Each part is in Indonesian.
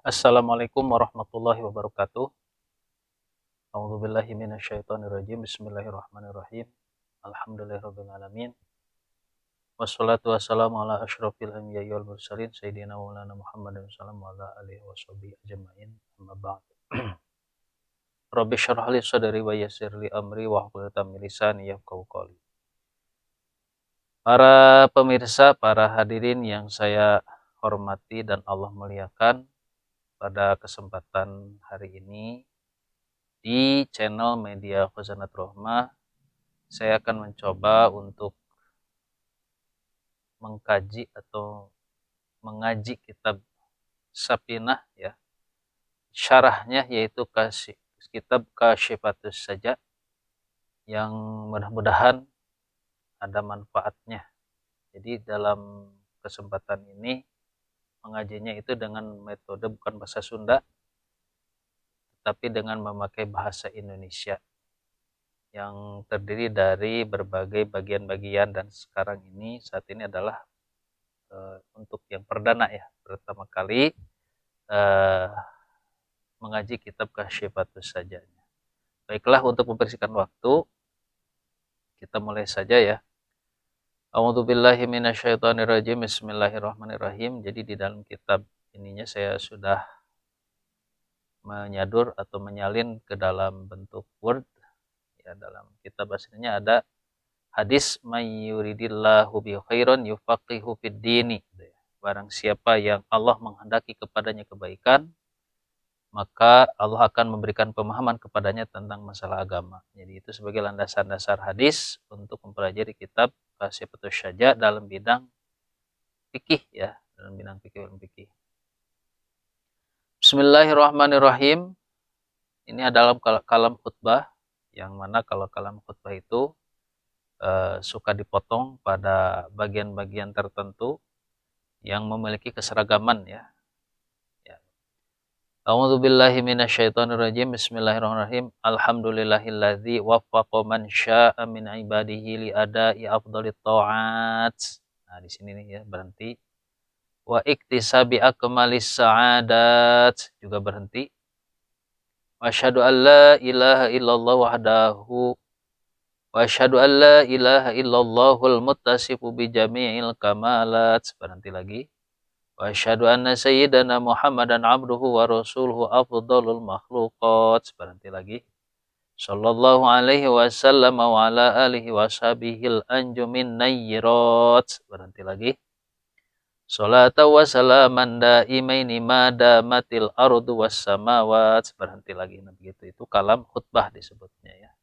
Assalamualaikum warahmatullahi wabarakatuh. A'udzubillahi minasyaitonirrajim. Bismillahirrahmanirrahim. Alhamdulillahirabbil alamin. Wassalatu wassalamu ala asyrofil anbiya'i wal mursalin sayyidina wa maulana Muhammadin sallallahu wa ala alihi washabihi ajmain. Amma ba'd. Rabbi syrah li sadri wa yassir li amri wahlul 'uqdatam min lisani yafqahu qawli. Para pemirsa, para hadirin yang saya hormati dan Allah muliakan, pada kesempatan hari ini di channel Media Khazanat Rahmah, saya akan mencoba untuk mengkaji atau mengaji kitab Safinah ya. Syarahnya yaitu kitab Kasyifatus Saja, yang mudah-mudahan ada manfaatnya. Jadi dalam kesempatan ini mengajinya itu dengan metode bukan bahasa Sunda, tetapi dengan memakai bahasa Indonesia yang terdiri dari berbagai bagian-bagian, dan sekarang ini saat ini adalah untuk yang perdana ya, pertama kali mengaji kitab Kasyifatus Saja. Baiklah, untuk membersihkan waktu kita mulai saja ya. A'udzubillahi minasyaitonirrajim. Bismillahirrahmanirrahim. Jadi di dalam kitab ininya saya sudah menyadur atau menyalin ke dalam bentuk Word ya. Dalam kitab aslinya ada hadis mayyuridillahu bi khairan yufaqihu fid dini. Barang siapa yang Allah menghendaki kepadanya kebaikan, maka Allah akan memberikan pemahaman kepadanya tentang masalah agama. Jadi itu sebagai landasan dasar hadis untuk mempelajari kitab Kasyifatus Saja dalam bidang fikih ya, dalam bidang fikih. Bismillahirrahmanirrahim. Ini adalah kalam khutbah, yang mana kalau kalam khutbah itu suka dipotong pada bagian-bagian tertentu yang memiliki keseragaman ya. A'udzubillahi minasyaitonirrajim. Bismillahirrahmanirrahim. Alhamdulillahilladzi waffaqa man syaa'a min ibadihi li ada'i afdhalit tha'at. Nah, di sini nih ya berhenti. Wa iktisabi akmalis sa'adat, juga berhenti. Wa asyhadu an la ilaha illallah wahdahu wa asyhadu an la ilaha illallahul muttasifu bi jami'il kamalat. Berhenti lagi. Wa asyhadu anna sayyidana Muhammadan abduhu wa rasuluhu afdhalul makhluqat. Berhenti lagi. Sallallahu alaihi wasallam wa ala alihi washabihil anjumin nayyirat. Berhenti lagi. Salata wa salaman daimaini madamatil ardu was samawat. Berhenti lagi. Nah, begitu, itu kalam khutbah disebutnya ya.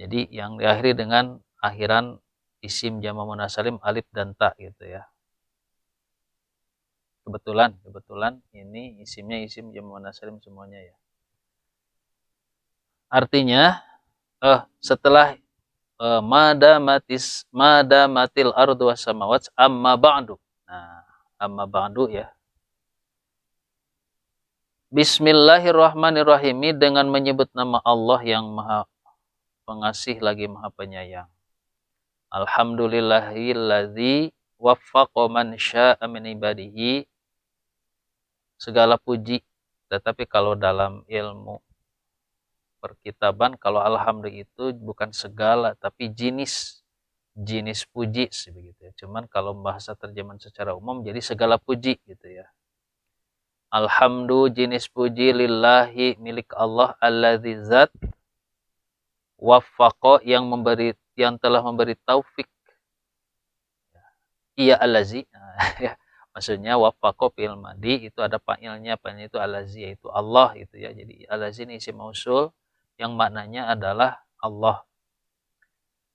Jadi yang diakhiri dengan akhiran isim jama' muannats salim alif dan ta gitu ya. Kebetulan ini isimnya isim jama' muannats salim semuanya ya. Artinya setelah madamatil ardu was samawat amma ba'du. Nah, amma ba'du ya. Bismillahirrahmanirrahim, dengan menyebut nama Allah yang Maha Pengasih lagi Maha Penyayang. Alhamdulillahilladzi waffaqa man syaa'a min ibadihi. Segala puji, tetapi kalau dalam ilmu perkitaban, kalau alhamdulillah itu bukan segala tapi jenis puji begitu ya. Cuman kalau bahasa terjemahan secara umum jadi segala puji gitu ya. Alhamdulillah, jenis puji, lillahi, milik Allah, alladzi zat waffaqa, yang telah memberi taufik. Iya allazi. Ya. Maksudnya waffaqa fil madi itu ada fa'ilnya itu allazi, yaitu Allah itu ya. Jadi allazi ini isim mausul yang maknanya adalah Allah.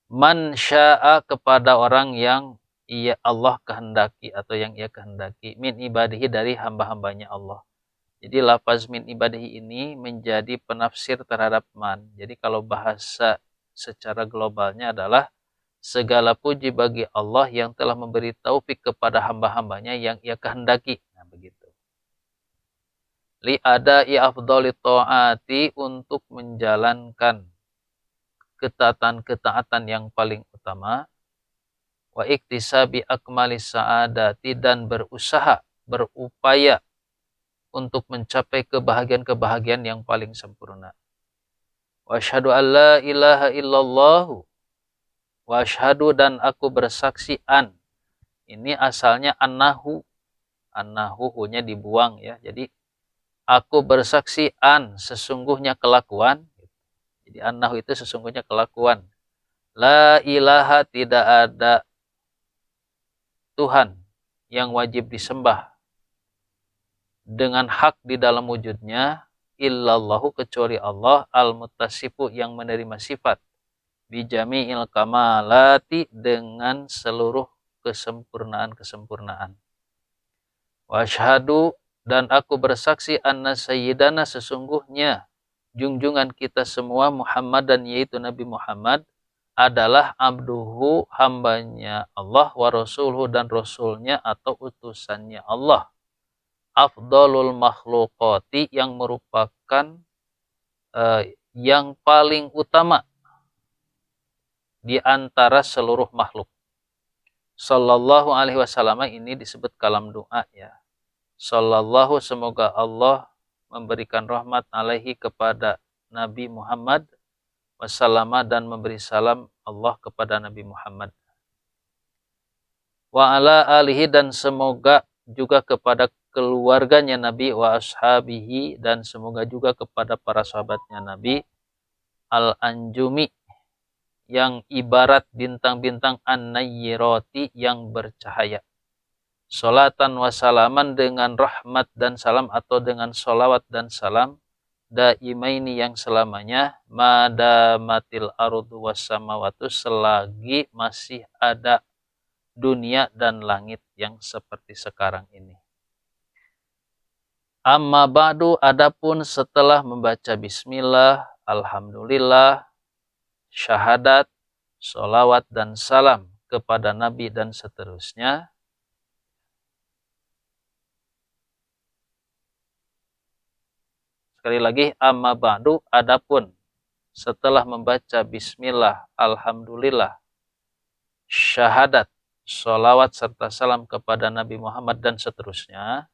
Man syaa, kepada orang yang Allah kehendaki atau yang ia kehendaki, min ibadihi, dari hamba-hambanya Allah. Jadi lafaz min ibadihi ini menjadi penafsir terhadap man. Jadi kalau bahasa secara globalnya adalah segala puji bagi Allah yang telah memberi taufik kepada hamba-hambanya yang ia kehendaki. Nah, begitu. Li ada'i afdhalit ta'ati, untuk menjalankan ketaatan yang paling utama. Wa iktisabi akmalis sa'adati, dan berupaya untuk mencapai kebahagiaan-kebahagiaan yang paling sempurna. Wa asyhadu an la ilaha illallah wa asyhadu dan aku bersaksi an. Ini asalnya annahu. Annahu hu-nya dibuang ya. Jadi aku bersaksi an sesungguhnya kelakuan. Jadi annahu itu sesungguhnya kelakuan. La ilaha tidak ada Tuhan yang wajib disembah dengan hak di dalam wujudnya illallahu kecuali Allah al-muttasifu yang menerima sifat bijami'il kamalati dengan seluruh kesempurnaan-kesempurnaan. Wa asyhadu dan aku bersaksi anna sayyidana sesungguhnya junjungan kita semua Muhammad dan yaitu Nabi Muhammad adalah abduhu hambanya Allah wa rasuluhu dan rasulnya atau utusannya Allah. Afdalul makhluqati yang merupakan yang paling utama di antara seluruh makhluk. Sallallahu alaihi wasallam ini disebut kalam doa ya. Sallallahu semoga Allah memberikan rahmat alaihi kepada Nabi Muhammad wasallama dan memberi salam Allah kepada Nabi Muhammad. Wa ala alihi dan semoga juga kepada keluarganya Nabi wa ashabihi dan semoga juga kepada para sahabatnya Nabi al-anjumi yang ibarat bintang-bintang an-nayyirati yang bercahaya. Salatan wa salaman dengan rahmat dan salam atau dengan solawat dan salam daimaini yang selamanya madamatil ardu was samawatu selagi masih ada dunia dan langit yang seperti sekarang ini. Amma ba'du adapun setelah membaca bismillah, alhamdulillah, syahadat, sholawat dan salam kepada Nabi dan seterusnya. Sekali lagi, amma ba'du adapun setelah membaca bismillah, alhamdulillah, syahadat, sholawat serta salam kepada Nabi Muhammad dan seterusnya.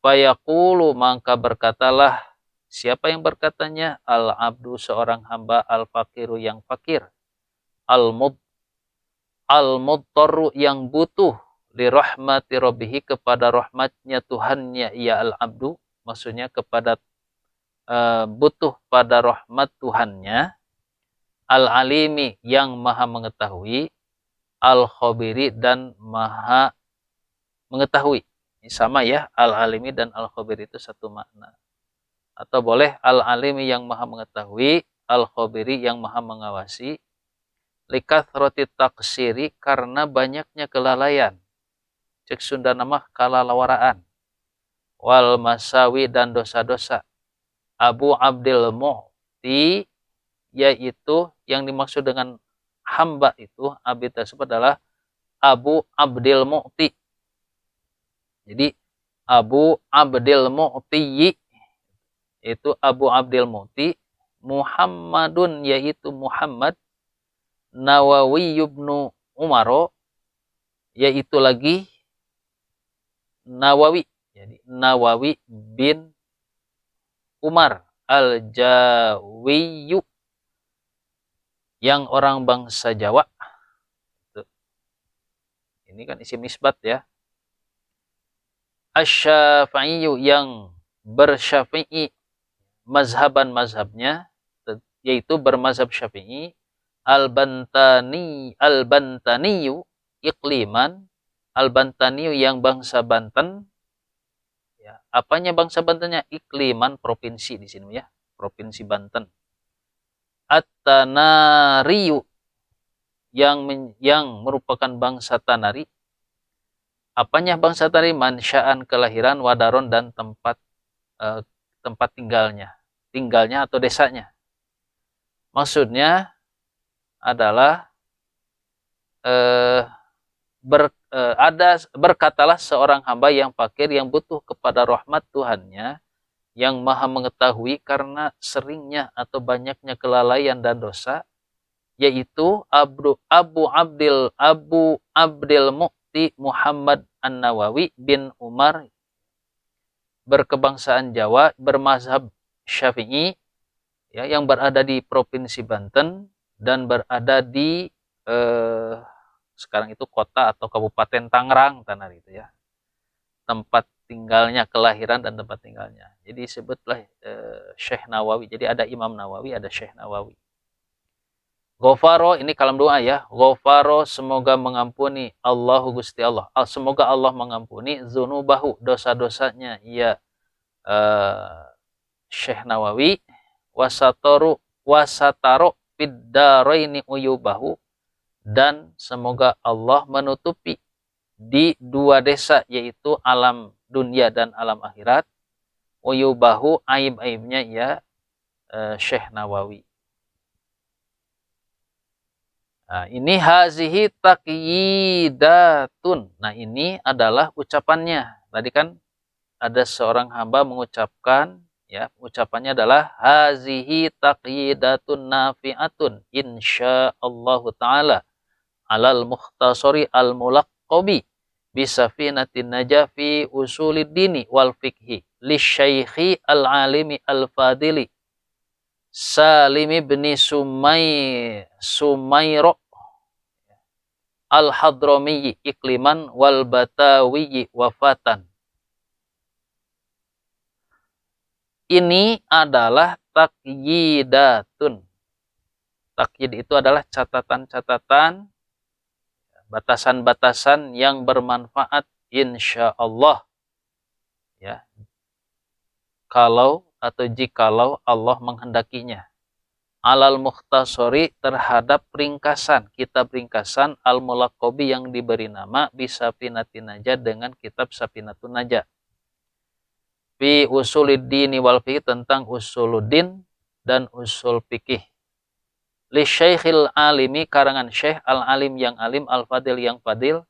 Fayaqulu maka berkatalah siapa yang berkatanya? Al-abdu seorang hamba al-faqiru yang fakir. Al-mudtarru yang butuh li rahmati rabbihi kepada rahmatnya Tuhannya ia al-abdu. Maksudnya kepada butuh pada rahmat Tuhannya. Al-alimi yang maha mengetahui. Al-khabiri dan maha mengetahui. Ini sama ya, al-alimi dan al-khabiri itu satu makna. Atau boleh al-alimi yang maha mengetahui, al-khabiri yang maha mengawasi, likathroti taksiri karena banyaknya kelalaian. Cek Sunda nama kalalawaraan. Wal masawi dan dosa-dosa. Abu Abdil Mu'ti yaitu yang dimaksud dengan hamba itu abid tersebut adalah Abu Abdil Mu'ti. Jadi Abu Abdil Mu'ti itu Abu Abdil Mu'ti, Muhammadun yaitu Muhammad, Nawawi ibnu Umaro yaitu lagi Nawawi. Jadi Nawawi bin Umar al-Jawiyu yang orang bangsa Jawa. Ini kan isim nisbat ya. Asy-Syafi'i yang bersyafi'i mazhabnya yaitu bermazhab Syafi'i. Al-Bantaniyu ikliman. Al-Bantaniyu yang bangsa Banten. Ya, apanya bangsa Bantennya? Ikliman provinsi di sini ya, provinsi Banten. At-Tanariyu yang merupakan bangsa Tanari. Apanya bangsa Tanari? Mansya'an kelahiran, wadaron dan tempat tinggalnya atau desanya. Maksudnya adalah berkatalah seorang hamba yang fakir yang butuh kepada rahmat Tuhannya yang maha mengetahui karena seringnya atau banyaknya kelalaian dan dosa, yaitu Abu Abdil Mu'ti Muhammad An-Nawawi bin Umar berkebangsaan Jawa, bermazhab Syafi'i, ya, yang berada di Provinsi Banten dan berada di sekarang itu kota atau Kabupaten Tangerang, tanah itu ya, tempat tinggalnya, kelahiran dan tempat tinggalnya. Jadi sebutlah Syekh Nawawi. Jadi ada Imam Nawawi, ada Syekh Nawawi. Ghafaro, ini kalam doa ya. Ghafaro, semoga mengampuni Allahu Gusti Allah. Semoga Allah mengampuni zunubahu, dosa-dosanya ya Syekh Nawawi. Wasataro fiddaraini uyubahu, dan semoga Allah menutupi di dua desa, yaitu alam dunia dan alam akhirat, uyubahu, aib-aibnya ya Syekh Nawawi. Nah, ini hazihi taqyidatun. Nah, ini adalah ucapannya. Tadi kan ada seorang hamba mengucapkan, ya, ucapannya adalah hazihi taqyidatun nafi'atun insyaallah taala alal mukhtasari al mulaqqabi bisafinatin najafi usulid dini wal fiqhi lisyaikhi al alimi al fadili Salim ibn Sumairo al-Hadrami ikliman wal Batawi wafatan. Ini adalah taqyidatun. Taqyid itu adalah catatan-catatan, batasan-batasan yang bermanfaat insyaallah, ya, kalau atau jikalau Allah menghendakinya. Alal mukhtasori, terhadap ringkasan, kitab ringkasan al-mulaqabi yang diberi nama bisafinatin najah, dengan kitab Safinatun Najah. Fi usuluddin wal fiqh, tentang usuluddin dan usul fikih. Li syaikhil alimi, karangan syekh al-alim yang alim, al-fadil yang fadil,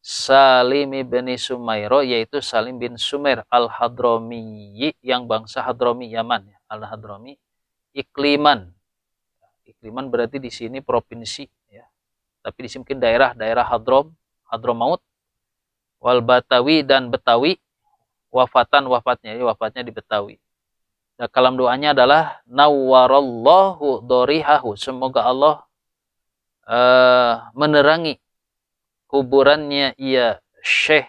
Salim bin Sumairo, yaitu Salim bin Sumair al-Hadrami, yang bangsa Hadrami Yaman, al-Hadrami, ikliman. Ikliman berarti di sini provinsi, ya. Tapi di sini mungkin daerah Hadramaut, wal Batawi, dan Betawi, wafatnya di Betawi. Nah, kalam doanya adalah nawwarallahu dorihahu, semoga Allah menerangi kuburannya ia Syekh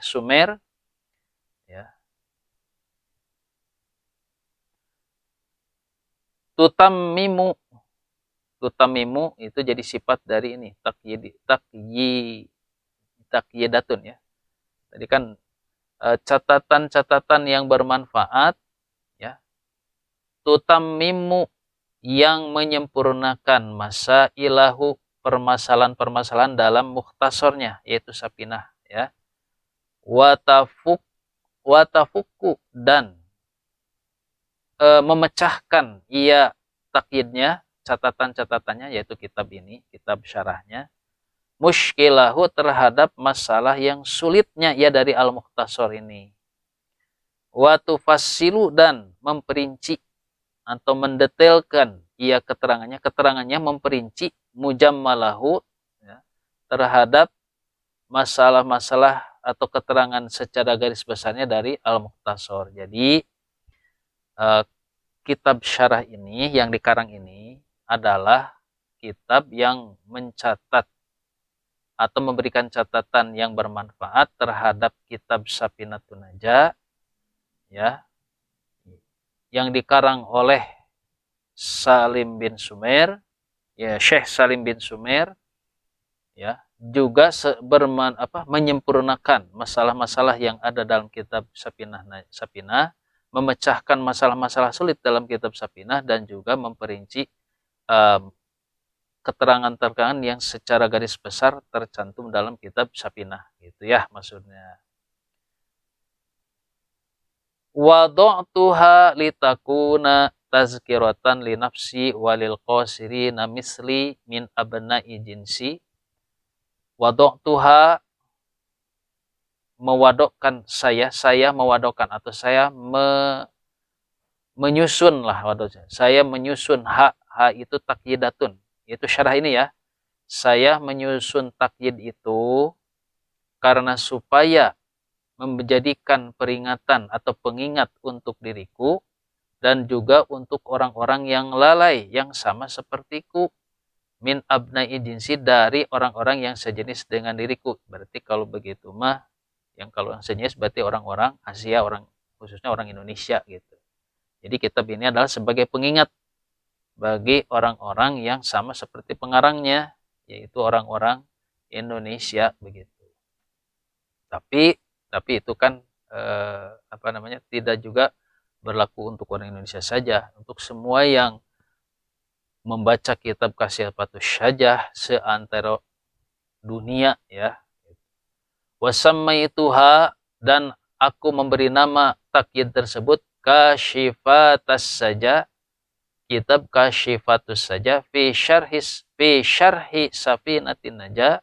Sumer, ya. Tutamimu itu jadi sifat dari ini taqyidatun, ya. Tadi kan catatan-catatan yang bermanfaat, ya. Tutamimu, yang menyempurnakan masa ilahu, permasalahan-permasalahan dalam mukhtasornya, yaitu Sapinah, ya. Watafuku, dan memecahkan ia takyidnya, catatan-catatannya, yaitu kitab ini, kitab syarahnya, muskilahu, terhadap masalah yang sulitnya ia dari al-mukhtasor ini. Watufassilu, dan memperinci atau mendetailkan ia keterangannya memperinci mujammalahu, ya, terhadap masalah-masalah atau keterangan secara garis besarnya dari al-mukhtasor. Jadi kitab syarah ini yang dikarang ini adalah kitab yang mencatat atau memberikan catatan yang bermanfaat terhadap kitab Safinatun Najah, ya, yang dikarang oleh Salim bin Sumer, ya, Syekh Salim bin Sumer, ya, juga menyempurnakan masalah-masalah yang ada dalam kitab Sapinah, memecahkan masalah-masalah sulit dalam kitab Sapinah, dan juga memperinci keterangan-keterangan yang secara garis besar tercantum dalam kitab Sapinah, gitu ya maksudnya. Wada'tuha litakuna tazkiratan li nafsi walil qasirina misli min abna'i jinsi. Wada'tuha, mewadokkan saya mewadokkan atau saya menyusun lah, saya menyusun itu taqyidatun, itu syarah ini, ya. Saya menyusun taqyid itu karena supaya menjadikan peringatan atau pengingat untuk diriku dan juga untuk orang-orang yang lalai yang sama sepertiku min abna'i jinsi dari orang-orang yang sejenis dengan diriku. Berarti kalau begitu mah yang kalau yang sejenis berarti orang-orang Asia, orang khususnya orang Indonesia gitu. Jadi kitab ini adalah sebagai pengingat bagi orang-orang yang sama seperti pengarangnya, yaitu orang-orang Indonesia begitu. Tapi itu kan tidak juga berlaku untuk orang Indonesia saja, untuk semua yang membaca kitab Kasyifatus Syajah seantero dunia ya. Wasammaituha, dan aku memberi nama takyid tersebut Kasyifatus Sajah, kitab Kasyifatus Sajah fi syarhi Safinatin Najah,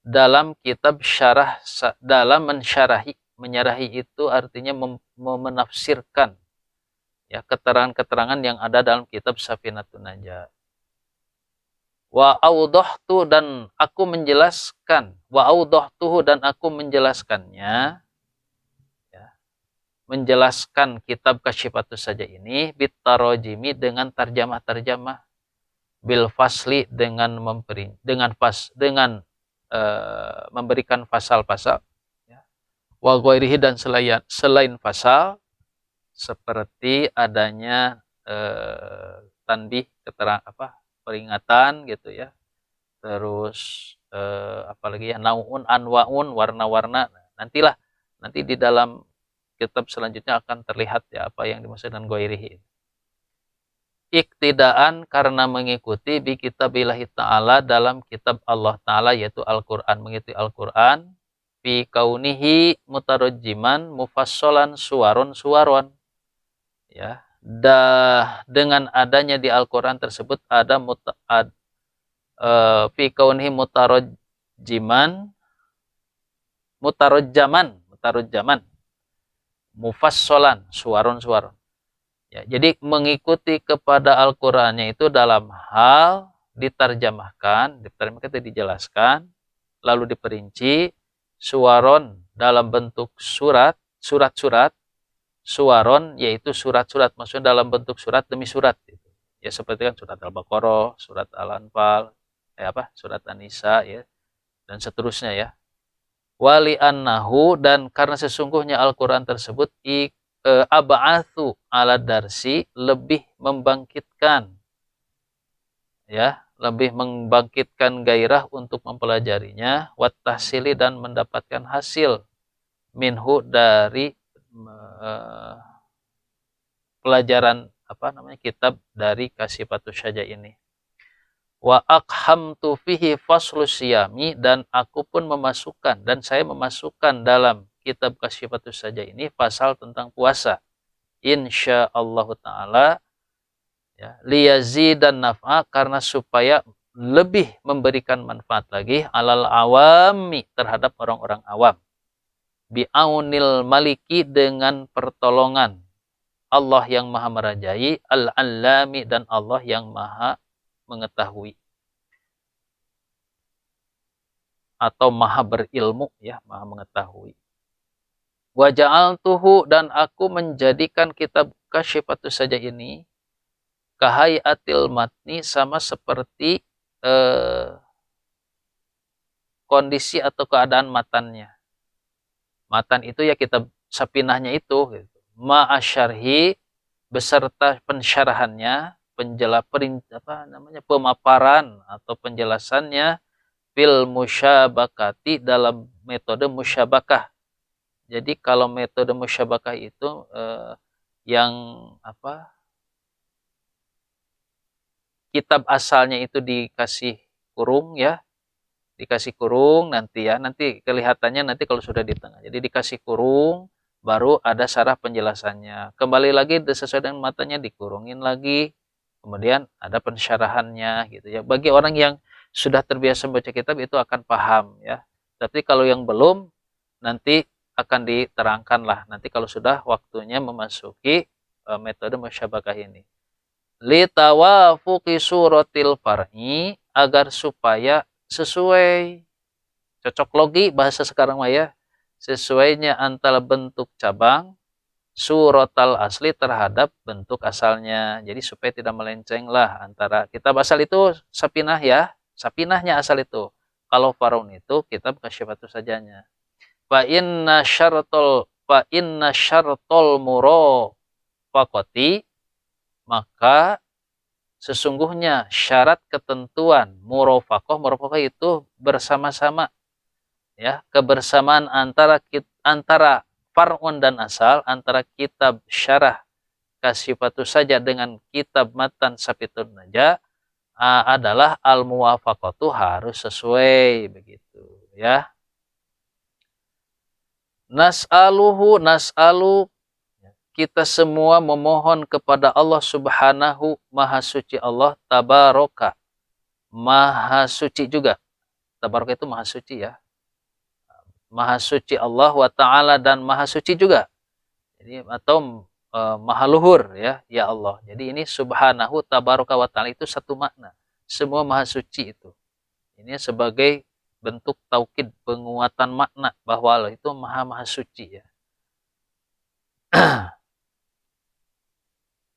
dalam kitab syarah, dalam menyarahi itu artinya menafsirkan ya keterangan-keterangan yang ada dalam kitab Safinatun Najah. Wa awdahtu, dan aku menjelaskan, wa awdahtuhu, dan aku menjelaskannya ya, menjelaskan kitab Kasyifatus Sajah ini bitarojimi dengan tarjamah-tarjamah, bil fasli dengan memberikan pasal-pasal ya. Wa ghairihi, dan selain pasal, seperti adanya tanbih, peringatan gitu ya. Terus apalagi ya, nauun, anwaun, warna-warna. Nanti di dalam kitab selanjutnya akan terlihat ya apa yang dimaksud dengan ghairihi. Iktidaan, karena mengikuti bi kitabillahi ta'ala, dalam kitab Allah Ta'ala yaitu Al-Quran, mengikuti Al-Quran fi kaunihi mutarajjiman mufassalan suwaron ya. Dengan adanya di Al-Quran tersebut ada fi kaunihi mutarajjaman mufassalan suwaron ya. Jadi mengikuti kepada Al-Qur'annya itu dalam hal diterjemahkan itu dijelaskan, lalu diperinci, suwaron dalam bentuk surat-surat, suwaron yaitu surat-surat, maksudnya dalam bentuk surat demi surat gitu. Ya seperti kan surat Al-Baqarah, surat Al-Anfal, surat An-Nisa ya, dan seterusnya ya. Wali annahu, dan karena sesungguhnya Al-Qur'an tersebut ab'atsu ala darsi, lebih membangkitkan gairah untuk mempelajarinya, wat tahsili, dan mendapatkan hasil minhu dari pelajaran kitab dari Kasyifatus Syajah ini. Wa aqhamtu fihi faslus siyami, dan aku pun saya memasukkan dalam kitab Kasyifatus Syajah ini pasal tentang puasa, insyaallah taala ya, liyazidan naf'a, karena supaya lebih memberikan manfaat lagi, alal awami, terhadap orang-orang awam, bi'aunil maliki, dengan pertolongan Allah yang maha merajai, al-allami, dan Allah yang maha mengetahui atau maha berilmu ya, maha mengetahui. Wa ja'altuhu, dan aku menjadikan kitab Kasyifatus Syajah ini kahayatil matni, sama seperti kondisi atau keadaan matannya. Matan itu ya kitab Sapinahnya itu gitu. Ma'asyarhi, beserta pensyarahannya, pemaparan atau penjelasannya, fil musyabakati, dalam metode musyabakah. Jadi kalau metode musyabakah itu yang kitab asalnya itu dikasih kurung ya, nanti kelihatannya nanti kalau sudah di tengah. Jadi dikasih kurung, baru ada syarah penjelasannya. Kembali lagi sesuai dengan matanya dikurungin lagi, kemudian ada pensyarahannya gitu ya. Bagi orang yang sudah terbiasa membaca kitab itu akan paham ya. Tapi kalau yang belum, nanti akan diterangkan lah nanti kalau sudah waktunya memasuki metode musyabakah ini. Litawafuqi suratil far'i, agar supaya sesuai Cocok logi bahasa sekarang mah ya. Sesuainya antara bentuk cabang suratal asli terhadap bentuk asalnya. Jadi supaya tidak melenceng lah antara kitab asal itu sapinah ya. Sapinahnya asal itu. Kalau faraun itu kitab Kasyifatus sajanya. Fa inna syartol murafaqati, maka sesungguhnya syarat ketentuan murafaqah itu bersama-sama, ya, kebersamaan antara far'un dan asal, antara kitab syarah Kasyifatus saja dengan kitab matan Sapitun Naja, adalah al-muwafaqatu harus sesuai begitu ya. Nas'alu, kita semua memohon kepada Allah Subhanahu Maha Suci Allah tabaraka, Maha Suci juga. Tabaraka itu Maha Suci ya. Maha Suci Allah wa Ta'ala dan Maha Suci juga. Jadi atau Maha Luhur ya, ya Allah. Jadi ini Subhanahu tabaraka wa Ta'ala itu satu makna. Semua Maha Suci itu. Ini sebagai bentuk taukid, penguatan makna bahwa Allah itu maha suci ya.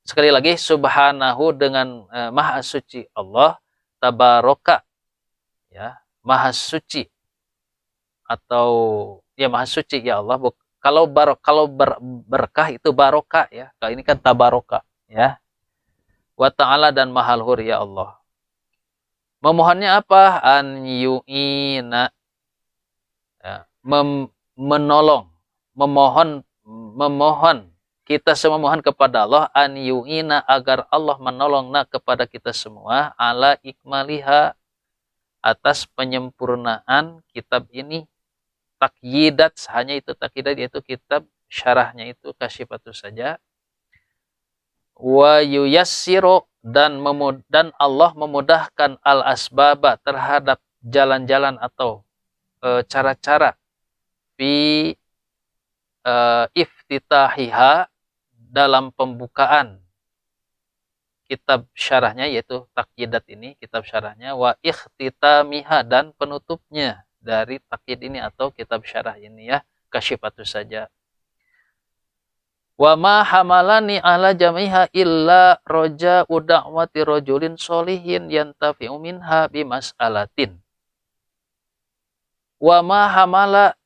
Sekali lagi, subhanahu dengan maha suci Allah, tabaraka ya, maha suci atau ya maha suci ya Allah. Kalau berkah itu barokah ya. Kalau ini kan tabaraka ya. Wa ta'ala dan maha luhur ya Allah. Memohonnya apa? An yu'ina, ya, menolong, memohon, kita semua mohon kepada Allah an yu'ina, agar Allah menolongna kepada kita semua ala ikmaliha, atas penyempurnaan kitab ini. Takyidat, hanya itu takyidat, yaitu kitab syarahnya itu Kasyifatus saja. Wa yuyassiru, dan Allah memudahkan al asbaba, terhadap jalan-jalan atau cara-cara fi iftitahiha, dalam pembukaan kitab syarahnya, yaitu takyidat ini kitab syarahnya, wa ikhtitamiha, dan penutupnya dari takyid ini atau kitab syarah ini ya, Kasyifatus saja. Wa ma hamalani ala jamiha illa roja uda'wati rojulin solihin yantafi'u minha bimas'alatin. Wa ma hamala,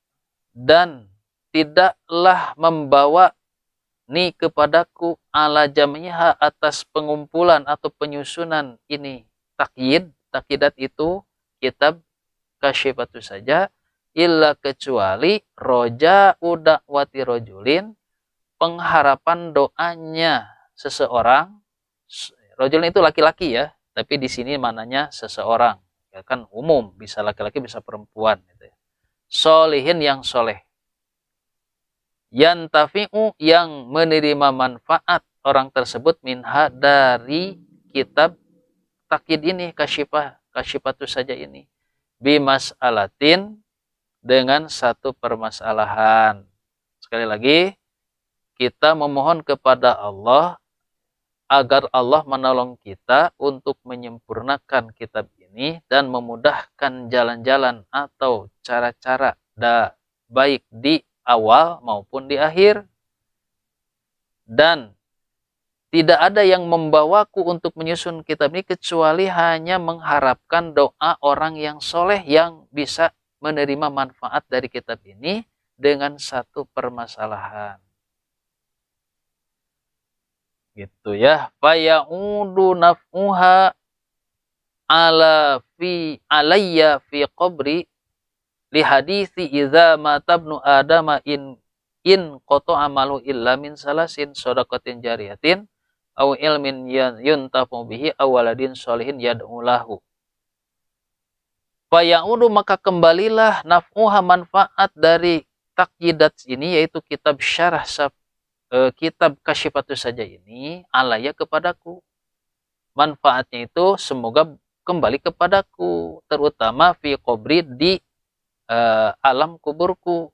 dan tidaklah membawa ni kepadaku ala jamiha, atas pengumpulan atau penyusunan ini takyidat itu kitab Kasyifatus saja, illa kecuali roja uda'wati rojulin, pengharapan doanya seseorang. Rojulin itu laki-laki ya, tapi di sini mananya seseorang. Ya kan umum, bisa laki-laki bisa perempuan gitu ya. Solihin, yang soleh. Yantafi'u, yang menerima manfaat orang tersebut, minha, dari kitab takyid ini, Kasyifatus saja ini. Bimas'alatin, dengan satu permasalahan. Sekali lagi, kita memohon kepada Allah agar Allah menolong kita untuk menyempurnakan kitab ini dan memudahkan jalan-jalan atau cara-cara baik di awal maupun di akhir. Dan tidak ada yang membawaku untuk menyusun kitab ini kecuali hanya mengharapkan doa orang yang soleh yang bisa menerima manfaat dari kitab ini dengan satu permasalahan. Gitu ya. Fayaudu naf'uha alayya fi qabri li hadisi idza matabnu adama in qata amalu illa min salasin, shadaqatin jariyatin aw ilmin yuntafu bihi aw waladin sholihin yad'u lahu. Fayaudu, maka kembalilah naf'uha, manfaat dari takyidat ini, yaitu kitab syarah kitab Kasyifatus saja ini, alaya, kepadaku. Manfaatnya itu semoga kembali kepadaku, terutama fi qabri, di alam kuburku.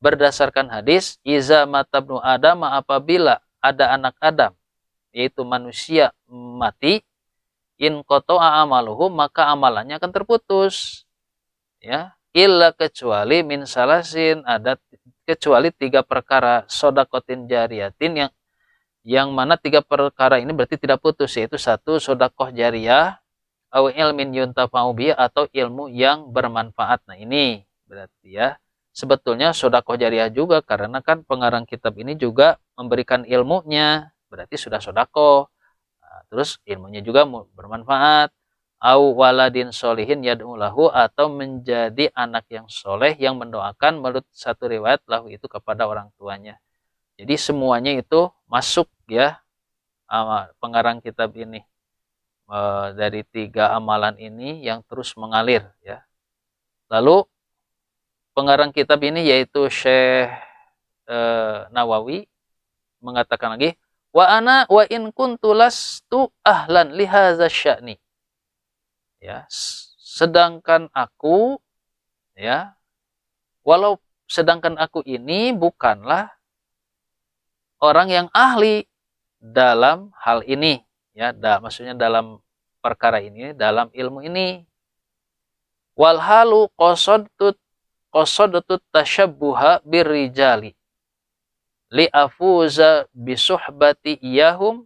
Berdasarkan hadis, iza matabnu adam, apabila ada anak Adam, yaitu manusia, mati, in qata'a amaluhu, maka amalannya akan terputus. Ya, illa kecuali min salasin, ada kecuali 3 perkara, sodakotin jariyatin yang mana 3 perkara ini berarti tidak putus, yaitu 1 sodakoh jariyah, au ilmin yuntafa'u bihi, atau ilmu yang bermanfaat. Nah ini berarti ya sebetulnya sodakoh jariyah juga, karena kan pengarang kitab ini juga memberikan ilmunya, berarti sudah sodakoh. Nah, terus ilmunya juga bermanfaat. Au waladin solihin yad'u lahu, atau menjadi anak yang soleh yang mendoakan menurut satu riwayat lahu itu kepada orang tuanya. Jadi semuanya itu masuk ya pengarang kitab ini dari 3 amalan ini yang terus mengalir ya. Lalu pengarang kitab ini yaitu Syekh Nawawi mengatakan lagi, wa ana wa in kuntu lastu ahlan li hadza sya'ni. Ya, sedangkan aku ya, sedangkan aku ini bukanlah orang yang ahli dalam hal ini ya, maksudnya dalam perkara ini, dalam ilmu ini. Wal halu qasadtu tasyabbuha birrijali li afuza bisuhbati iyahum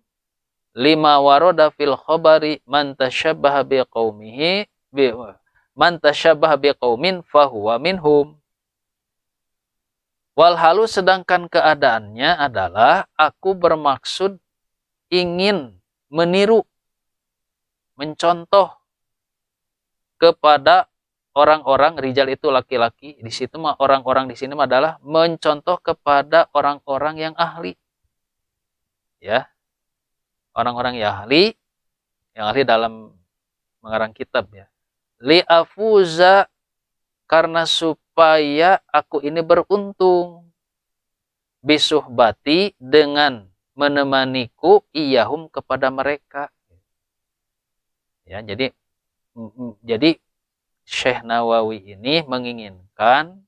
lima waroda fil khabari man tashabbaha biqaumin fahuwa minhum. Walhalu, sedangkan keadaannya adalah aku bermaksud ingin meniru, mencontoh kepada orang-orang, rijal itu laki-laki, di situ mah orang-orang di sini adalah mencontoh kepada orang-orang yang ahli. Ya. Orang-orang yang ahli dalam mengarang kitab ya. Li afuza, karena supaya aku ini beruntung, bisuhbati, dengan menemaniku, iyahum, kepada mereka. Ya, jadi Syekh Nawawi ini menginginkan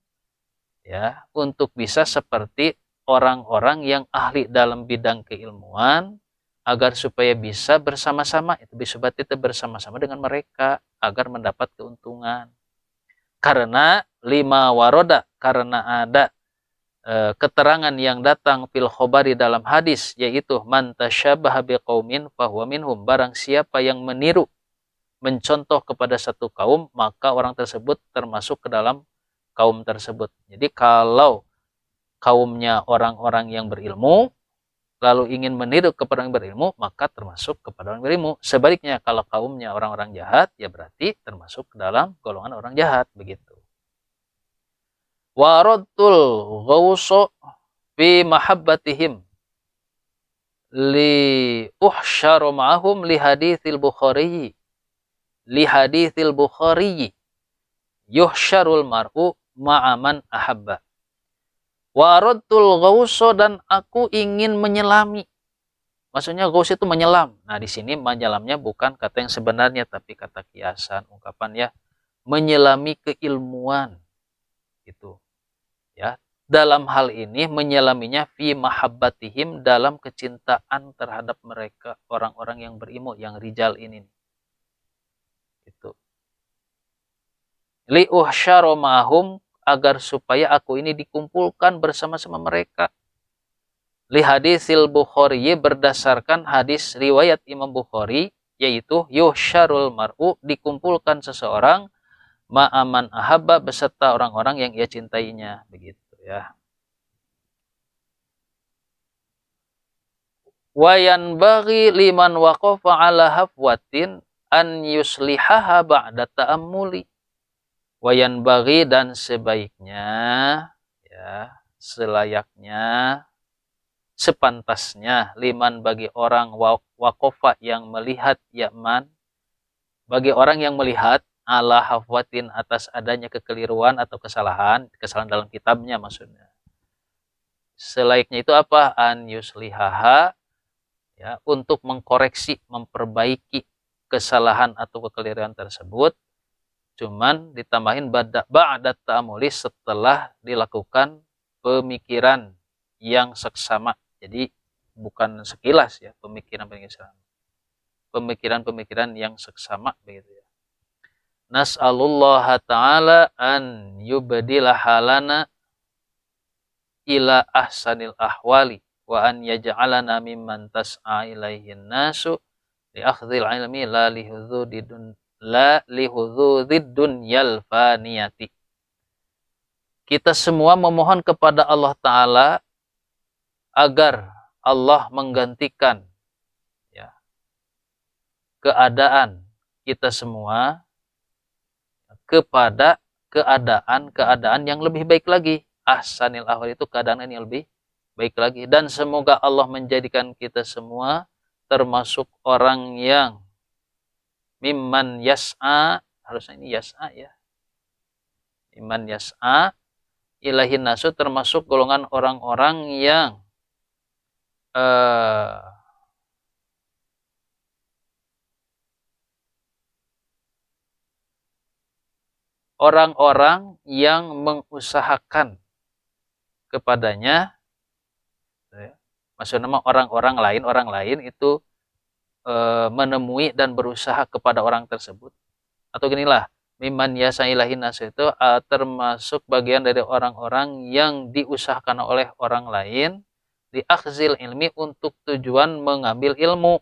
ya untuk bisa seperti orang-orang yang ahli dalam bidang keilmuan, agar supaya bisa bersama-sama, itu bisuhbati itu bersama-sama dengan mereka agar mendapat keuntungan. Karena lima waroda, karena ada keterangan yang datang fil khobari dalam hadis, yaitu man tasyabaha biqaumin fahuwa minhum, barang siapa yang meniru, mencontoh kepada satu kaum, maka orang tersebut termasuk ke dalam kaum tersebut. Jadi kalau kaumnya orang-orang yang berilmu, lalu ingin meniru kepada orang berilmu, maka termasuk kepada orang berilmu. Sebaliknya, kalau kaumnya orang-orang jahat, ya berarti termasuk ke dalam golongan orang jahat, begitu. Waradtul ghawso fi mahabbatihim li uhsyaru ma'ahum li hadithil Bukhari yuhsyarul mar'u ma'aman ahabba. Waradtul ghawso, dan aku ingin menyelami. Maksudnya ghaus itu menyelam. Nah, di sini menyelamnya bukan kata yang sebenarnya, tapi kata kiasan, ungkapan ya, menyelami keilmuan. Gitu. Ya, dalam hal ini menyelaminya fi mahabbatihim, dalam kecintaan terhadap mereka, orang-orang yang berilmu, yang rijal ini. Gitu. Li uhsyara ma'hum, agar supaya aku ini dikumpulkan bersama-sama mereka. Li hadisil Bukhari, berdasarkan hadis riwayat Imam Bukhari, yaitu yuhsyarul mar'u, dikumpulkan seseorang, ma'aman ahabba, beserta orang-orang yang ia cintainya, begitu ya. Wa yanbaghi liman waqafa ala hafwatin an yuslihaha ba'da ta'ammuli. Wa yanbaghi, dan sebaiknya ya, selayaknya, sepantasnya, liman, bagi orang waqafa, yang melihat, yaman, bagi orang yang melihat, ala hafwatin, atas adanya kekeliruan atau kesalahan dalam kitabnya maksudnya. Selayaknya itu apa? An yuslihaha, ya, untuk mengkoreksi, memperbaiki kesalahan atau kekeliruan tersebut, cuman ditambahin ba'da ta'amuli, setelah dilakukan pemikiran yang seksama. Jadi bukan sekilas ya, pemikiran yang seksama begitu ya. Nas'alullah ta'ala an yubdila halana ila ahsanil ahwali wa an yaj'alana mimman tas'a ilaihin nasu li akhdhil ilmi la lihududid dunyal faniyati. Kita semua memohon kepada Allah Ta'ala agar Allah menggantikan ya, keadaan kita semua kepada keadaan yang lebih baik lagi. Ahsanil ahwal itu keadaan yang lebih baik lagi. Dan semoga Allah menjadikan kita semua termasuk orang yang mimman yas'a, harusnya ini yas'a ya. Mimman yas'a ilahin nasu, termasuk golongan orang-orang yang orang-orang yang mengusahakan kepadanya, maksudnya orang lain itu menemui dan berusaha kepada orang tersebut. Atau ginilah, mimman yasa ilahin nas itu termasuk bagian dari orang-orang yang diusahakan oleh orang lain di akhzil ilmi, untuk tujuan mengambil ilmu.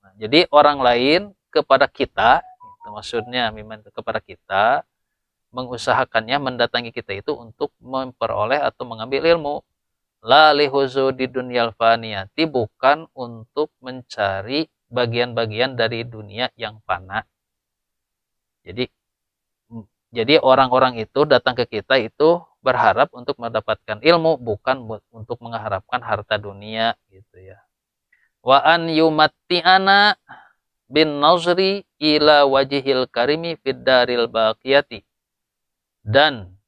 Nah, jadi orang lain kepada kita, itu maksudnya mimman kepada kita, mengusahakannya mendatangi kita itu untuk memperoleh atau mengambil ilmu. La lihuzudi dunyal faniyati, bukan untuk mencari bagian-bagian dari dunia yang fana. Jadi orang-orang itu datang ke kita itu berharap untuk mendapatkan ilmu, bukan untuk mengharapkan harta dunia gitu ya. Wa an yumatti'ana bin nazri ila wajhil karimi fid daril baqiyati. Dan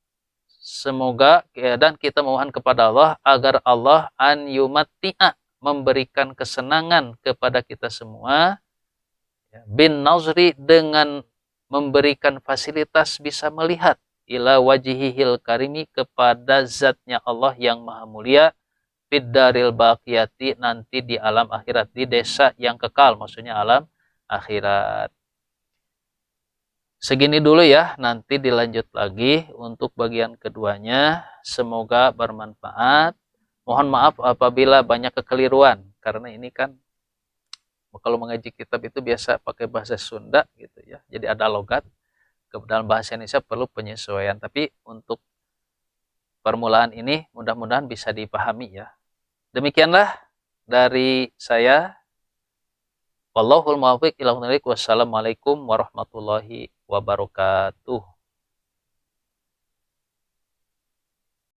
semoga dan kita mohon kepada Allah agar Allah an yumatti'a, memberikan kesenangan kepada kita semua, bin nazri, dengan memberikan fasilitas bisa melihat, ila wajhihil karimi, kepada zatnya Allah yang maha mulia, fid daril baqiyati, nanti di alam akhirat, di desa yang kekal, maksudnya alam akhirat. Segini dulu ya, nanti dilanjut lagi untuk bagian keduanya. Semoga bermanfaat. Mohon maaf apabila banyak kekeliruan, karena ini kan kalau mengaji kitab itu biasa pakai bahasa Sunda gitu ya. Jadi ada logat, ke dalam bahasa Indonesia perlu penyesuaian. Tapi untuk permulaan ini mudah-mudahan bisa dipahami ya. Demikianlah dari saya. Wallahul muwaffiq ila husnul. Wassalamualaikum warahmatullahi wabarakatuh.